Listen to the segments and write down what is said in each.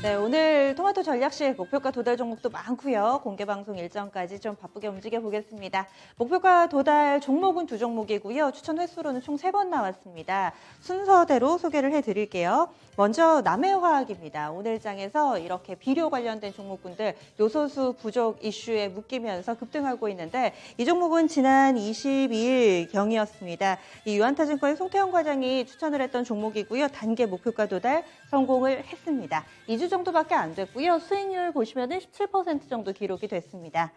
네, 오늘 토마토 전략실 목표가 도달 종목도 많고요. 공개 방송 일정까지 좀 바쁘게 움직여 보겠습니다. 목표가 도달 종목은 두 종목이고요. 추천 횟수로는 총 3번 나왔습니다. 순서대로 소개를 해드릴게요. 먼저 남해화학입니다. 오늘 장에서 이렇게 비료 관련된 종목군들 요소수 부족 이슈에 묶이면서 급등하고 있는데 이 종목은 지난 22일 경이었습니다. 이 유한타증권의 송태영 과장이 추천을 했던 종목이고요. 단계 목표가 도달 성공을 했습니다. 2주 정도밖에 안 됐고요. 수익률 보시면 17% 정도 기록이 됐습니다.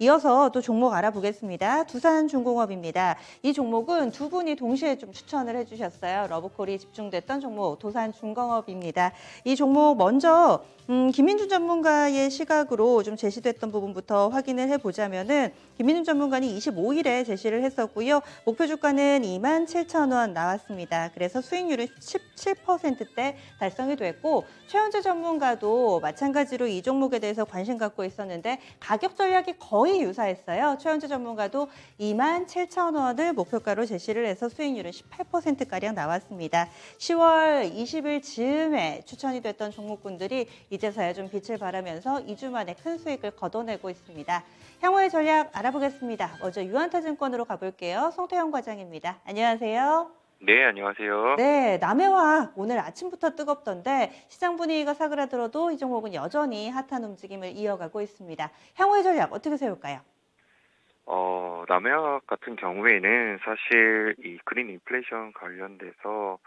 이어서 또 종목 알아보겠습니다. 두산중공업입니다. 이 종목은 두 분이 동시에 좀 추천을 해주셨어요. 러브콜이 집중됐던 종목 두산중공업입니다. 이 종목 먼저 김민준 전문가의 시각으로 좀 제시됐던 부분부터 확인을 해보자면은 김민준 전문가는 25일에 제시를 했었고요. 목표 주가는 27,000원 나왔습니다. 그래서 수익률은 17%대 달성이 됐고 최현재 전문가도 마찬가지로 이 종목에 대해서 관심 갖고 있었는데 가격 전략이 거의 유사했어요. 최현재 전문가도 27,000원을 목표가로 제시를 해서 수익률은 18%가량 나왔습니다. 10월 20일 즈음에 추천이 됐던 종목군들이 이제서야 좀 빛을 발하면서 2주 만에 큰 수익을 거둬내고 있습니다. 향후의 전략 알아보겠습니다. 먼저 유한타증권으로 가볼게요. 송태영 과장입니다. 안녕하세요. 네, 안녕하세요. 네, 남해화학 오늘 아침부터 뜨겁던데 시장 분위기가 사그라들어도 이 종목은 여전히 핫한 움직임을 이어가고 있습니다. 향후의 전략 어떻게 세울까요? 남해화학 같은 경우에는 사실 이 그린 인플레이션 관련돼서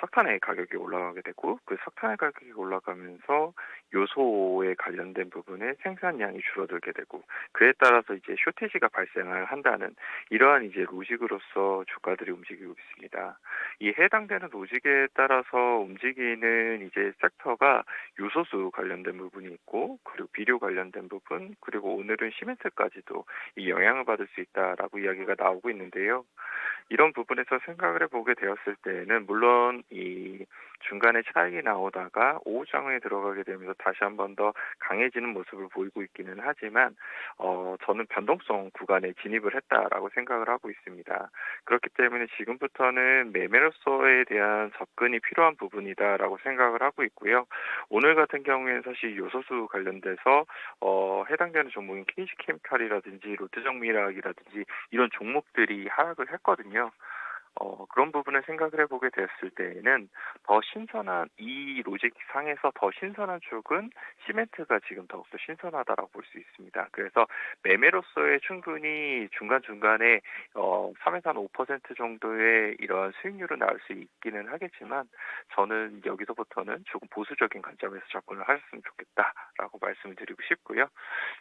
석탄의 가격이 올라가게 되고 그 석탄의 가격이 올라가면서 요소에 관련된 부분에 생산량이 줄어들게 되고 그에 따라서 이제 쇼티지가 발생을 한다는 이러한 이제 로직으로서 주가들이 움직이고 있습니다. 이 해당되는 로직에 따라서 움직이는 이제 섹터가 요소수 관련된 부분이 있고 그리고 비료 관련된 부분 그리고 오늘은 시멘트까지도 이 영향을 받을 수 있다라고 이야기가 나오고 있는데요. 이런 부분에서 생각을 해보게 되었을 때에는 물론 이 중간에 차익이 나오다가 오후장에 들어가게 되면서 다시 한 번 더 강해지는 모습을 보이고 있기는 하지만 저는 변동성 구간에 진입을 했다라고 생각을 하고 있습니다. 그렇기 때문에 지금부터는 매매로서에 대한 접근이 필요한 부분이다라고 생각을 하고 있고요. 오늘 같은 경우에는 사실 요소수 관련돼서 해당되는 종목인 KC케미칼이라든지 롯데정밀화학이라든지 이런 종목들이 하락을 했거든요. 그런 부분을 생각을 해보게 됐을 때에는 더 신선한 이 로직 상에서 더 신선한 쪽은 시멘트가 지금 더욱더 신선하다라고 볼 수 있습니다. 그래서 매매로서의 충분히 중간중간에 3에서 한 5% 정도의 이런 수익률은 나올 수 있기는 하겠지만 저는 여기서부터는 조금 보수적인 관점에서 접근을 하셨으면 좋겠다라고 말씀을 드리고 싶고요.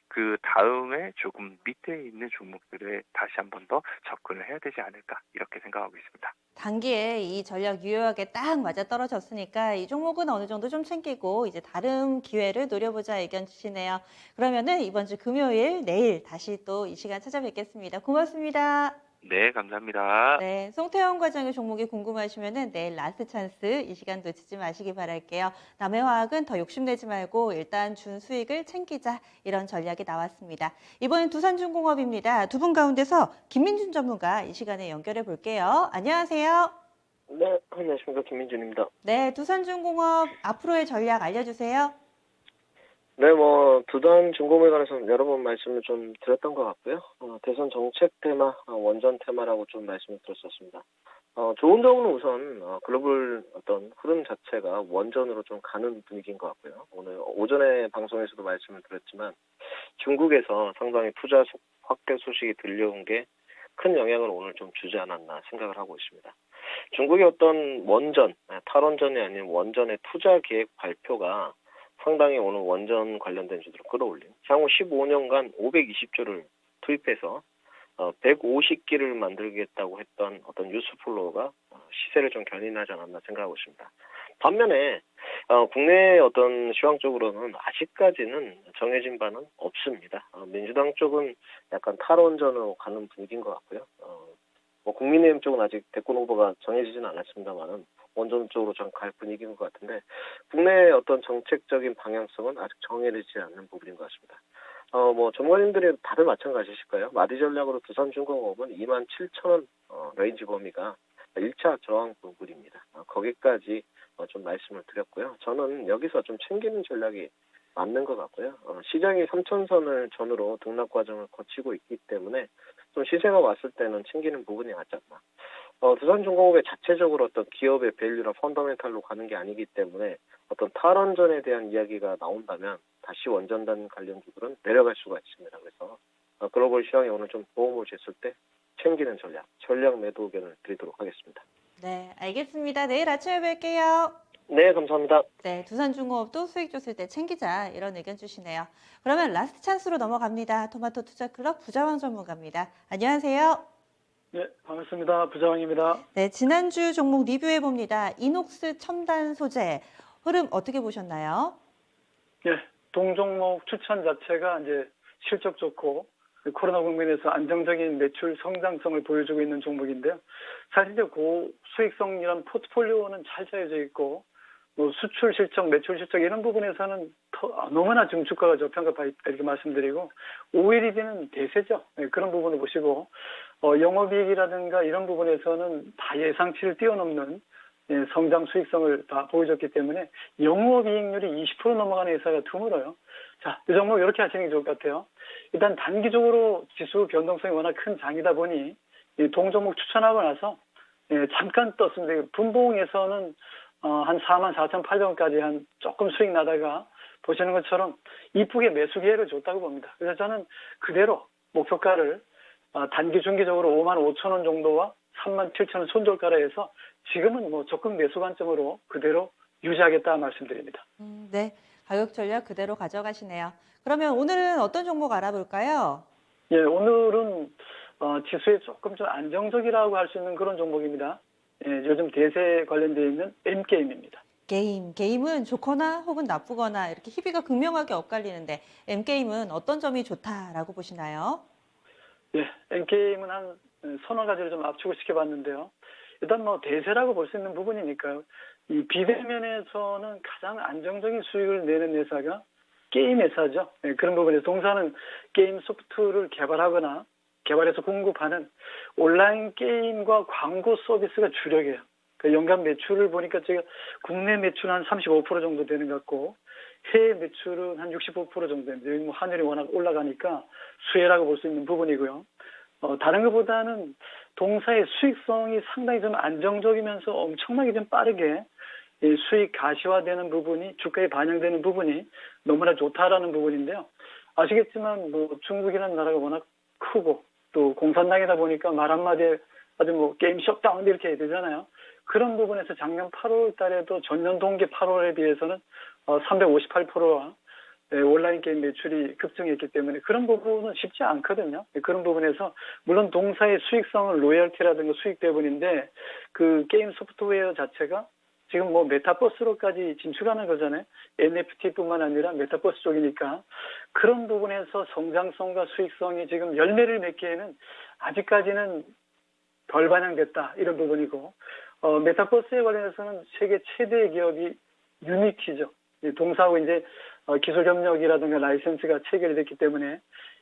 그 다음에 조금 밑에 있는 종목들에 다시 한 번 더 접근을 해야 되지 않을까 이렇게 생각하고 있습니다. 단기에 이 전략 유효하게 딱 맞아 떨어졌으니까 이 종목은 어느 정도 좀 챙기고 이제 다른 기회를 노려보자 의견 주시네요. 그러면은 이번 주 금요일 내일 다시 또 이 시간 찾아뵙겠습니다. 고맙습니다. 네, 감사합니다. 네, 송태영 과장의 종목이 궁금하시면은 내일 라스트 찬스 이 시간 놓치지 마시기 바랄게요. 남해화학은 더 욕심내지 말고 일단 준 수익을 챙기자 이런 전략이 나왔습니다. 이번엔 두산중공업입니다. 두 분 가운데서 김민준 전문가 이 시간에 연결해 볼게요. 안녕하세요. 네, 안녕하십니까. 김민준입니다. 네, 두산중공업 앞으로의 전략 알려주세요. 네, 두단 중공에 관해서 여러 번 말씀을 좀 드렸던 것 같고요. 대선 정책 테마, 원전 테마라고 좀 말씀을 드렸었습니다. 좋은 점은 우선, 글로벌 어떤 흐름 자체가 원전으로 좀 가는 분위기인 것 같고요. 오늘 오전에 방송에서도 말씀을 드렸지만, 중국에서 상당히 투자 확대 소식이 들려온 게 큰 영향을 오늘 좀 주지 않았나 생각을 하고 있습니다. 중국의 어떤 원전, 탈원전이 아닌 원전의 투자 계획 발표가 상당히 오늘 원전 관련된 주들을 끌어올린 향후 15년간 520조를 투입해서 150기를 만들겠다고 했던 어떤 뉴스플로우가 시세를 좀 견인하지 않았나 생각하고 있습니다. 반면에 국내 어떤 시황 쪽으로는 아직까지는 정해진 바는 없습니다. 민주당 쪽은 약간 탈원전으로 가는 분위기인 것 같고요. 국민의힘 쪽은 아직 대권 후보가 정해지지는 않았습니다만은 원전 쪽으로 좀 갈 분위기인 것 같은데 국내의 어떤 정책적인 방향성은 아직 정해지지 않는 부분인 것 같습니다. 전문가님들이 다들 마찬가지실 거예요. 마디 전략으로 두산중공업은 27,000원 레인지 범위가 1차 저항 부분입니다. 거기까지 좀 말씀을 드렸고요. 저는 여기서 좀 챙기는 전략이 맞는 것 같고요. 시장이 3천선을 전후로 등락 과정을 거치고 있기 때문에 좀 시세가 왔을 때는 챙기는 부분이 맞지 않나. 두산중공업의 자체적으로 어떤 기업의 밸류나 펀더멘탈로 가는 게 아니기 때문에 어떤 탈원전에 대한 이야기가 나온다면 다시 원전단 관련주들은 내려갈 수가 있습니다. 그래서 글로벌 시황에 오늘 좀 도움을 줬을 때 챙기는 전략 매도 의견을 드리도록 하겠습니다. 네, 알겠습니다. 내일 아침에 뵐게요. 네, 감사합니다. 네, 두산중공업도 수익 줬을 때 챙기자 이런 의견 주시네요. 그러면 라스트 찬스로 넘어갑니다. 토마토 투자클럽 부자왕 전문가입니다. 안녕하세요. 네, 반갑습니다. 부자왕입니다. 네, 지난주 종목 리뷰해 봅니다. 이녹스 첨단 소재 흐름 어떻게 보셨나요? 예, 동종목 추천 자체가 이제 실적 좋고 코로나 국면에서 안정적인 매출 성장성을 보여주고 있는 종목인데요. 사실 이제 고수익성이란 포트폴리오는 잘 짜여져 있고 뭐 수출 실적, 매출 실적 이런 부분에서는 너무나 지금 주가가 저평가가 있다 이렇게 말씀드리고 OLED는 대세죠. 네, 그런 부분을 보시고 영업이익이라든가 이런 부분에서는 다 예상치를 뛰어넘는 성장 수익성을 다 보여줬기 때문에 영업이익률이 20% 넘어가는 회사가 드물어요. 자, 이 종목 이렇게 하시는 게 좋을 것 같아요. 일단 단기적으로 지수 변동성이 워낙 큰 장이다 보니 이 동종목 추천하고 나서 잠깐 떴습니다. 분봉에서는 한 44,800원까지 한 조금 수익 나다가 보시는 것처럼 이쁘게 매수 기회를 줬다고 봅니다. 그래서 저는 그대로 목표가를 단기 중기적으로 55,000원 정도와 37,000원 손절가로 해서 지금은 뭐 적극 매수 관점으로 그대로 유지하겠다 말씀드립니다. 네, 가격 전략 그대로 가져가시네요. 그러면 오늘은 어떤 종목 알아볼까요? 예, 오늘은 지수에 조금 좀 안정적이라고 할 수 있는 그런 종목입니다. 예, 요즘 대세 관련되어 있는 M게임입니다. 게임은 좋거나 혹은 나쁘거나 이렇게 희비가 극명하게 엇갈리는데 M게임은 어떤 점이 좋다라고 보시나요? 예, M게임은 한 서너 가지를 좀 압축을 시켜봤는데요. 일단 뭐 대세라고 볼 수 있는 부분이니까요. 이 비대면에서는 가장 안정적인 수익을 내는 회사가 게임 회사죠. 예, 그런 부분에서 동사는 게임 소프트를 개발하거나 개발해서 공급하는 온라인 게임과 광고 서비스가 주력이에요. 그 연간 매출을 보니까 제가 국내 매출은 한 35% 정도 되는 것 같고 해외 매출은 한 65% 정도 됩니다. 여기 뭐 환율이 워낙 올라가니까 수혜라고 볼 수 있는 부분이고요. 다른 것보다는 동사의 수익성이 상당히 좀 안정적이면서 엄청나게 좀 빠르게 수익 가시화되는 부분이 주가에 반영되는 부분이 너무나 좋다라는 부분인데요. 아시겠지만 뭐 중국이라는 나라가 워낙 크고 또 공산당이다 보니까 말 한마디에 아주 뭐 게임 셧다운 이렇게 해야 되잖아요. 그런 부분에서 작년 8월 달에도 전년 동기 8월에 비해서는 358%와 온라인 게임 매출이 급증했기 때문에 그런 부분은 쉽지 않거든요. 그런 부분에서 물론 동사의 수익성은 로열티라든가 수익 배분인데 그 게임 소프트웨어 자체가 지금 뭐 메타버스로까지 진출하는 거잖아요. NFT뿐만 아니라 메타버스 쪽이니까 그런 부분에서 성장성과 수익성이 지금 열매를 맺기에는 아직까지는 덜 반영됐다 이런 부분이고 메타버스에 관련해서는 세계 최대 기업이 유니티죠. 동사하고 이제 기술 협력이라든가 라이센스가 체결됐기 때문에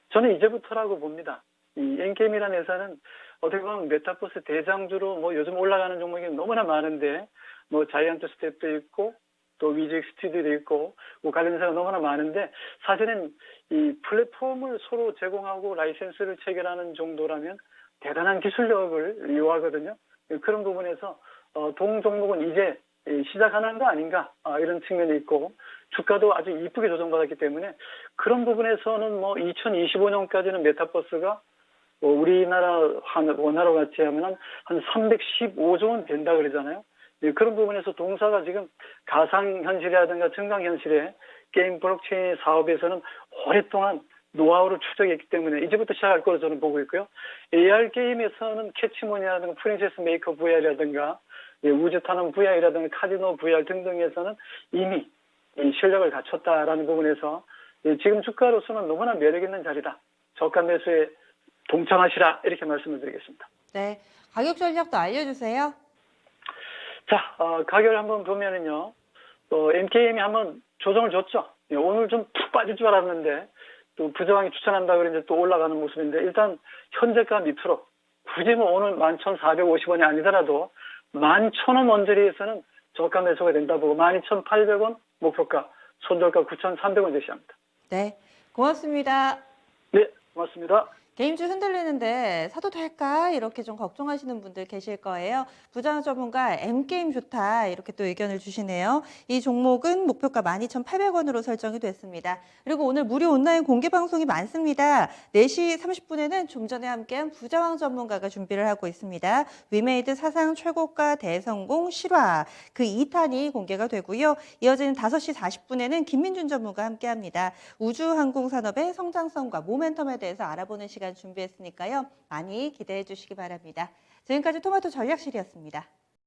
저는 이제부터라고 봅니다. 이 엔게임이라는 회사는 어떻게 보면 메타버스 대장주로 뭐 요즘 올라가는 종목이 너무나 많은데 뭐 자이언트 스텝도 있고 또 위직 스튜디오도 있고 뭐 관련 회사가 너무나 많은데 사실은 이 플랫폼을 서로 제공하고 라이센스를 체결하는 정도라면 대단한 기술력을 요하거든요. 그런 부분에서 동 종목은 이제 시작하는 거 아닌가 이런 측면이 있고 주가도 아주 이쁘게 조정받았기 때문에 그런 부분에서는 뭐 2025년까지는 메타버스가 우리나라 원화로 같이 하면 한 315조 원 된다 그러잖아요. 그런 부분에서 동사가 지금 가상현실이라든가 증강현실의 게임 블록체인 사업에서는 오랫동안 노하우를 추적했기 때문에 이제부터 시작할 거로 저는 보고 있고요. AR 게임에서는 캐치몬이라든가 프린세스 메이커 VR이라든가 우주타는 VR이라든가 카지노 VR 등등에서는 이미 실력을 갖췄다라는 부분에서 지금 주가로서는 너무나 매력 있는 자리다. 저가 매수에 동참하시라 이렇게 말씀을 드리겠습니다. 네, 가격 전략도 알려주세요. 자, 가격을 한번 보면은요. MKM이 한번 조정을 줬죠. 오늘 좀 푹 빠질 줄 알았는데 또 부정왕이 추천한다 그러는데 또 올라가는 모습인데 일단 현재가 밑으로 굳이 뭐 오늘 11,450원이 아니더라도 11,000원 언저리에서는 저가 매수가 된다 보고 12,800원 목표가, 손절가 9,300원 제시합니다. 네, 고맙습니다. 네, 고맙습니다. 개인주 흔들리는데 사도 될까? 이렇게 좀 걱정하시는 분들 계실 거예요. 부장 전문가 M게임 좋다 이렇게 또 의견을 주시네요. 이 종목은 목표가 12,800원으로 설정이 됐습니다. 그리고 오늘 무료 온라인 공개 방송이 많습니다. 4시 30분에는 좀 전에 함께한 부자왕 전문가가 준비를 하고 있습니다. 위메이드 사상 최고가 대성공 실화 그 2탄이 공개가 되고요. 이어지는 5시 40분에는 김민준 전문가 함께합니다. 우주항공산업의 성장성과 모멘텀에 대해서 알아보는 시간 준비했으니까요. 많이 기대해 주시기 바랍니다. 지금까지 토마토 전략실이었습니다.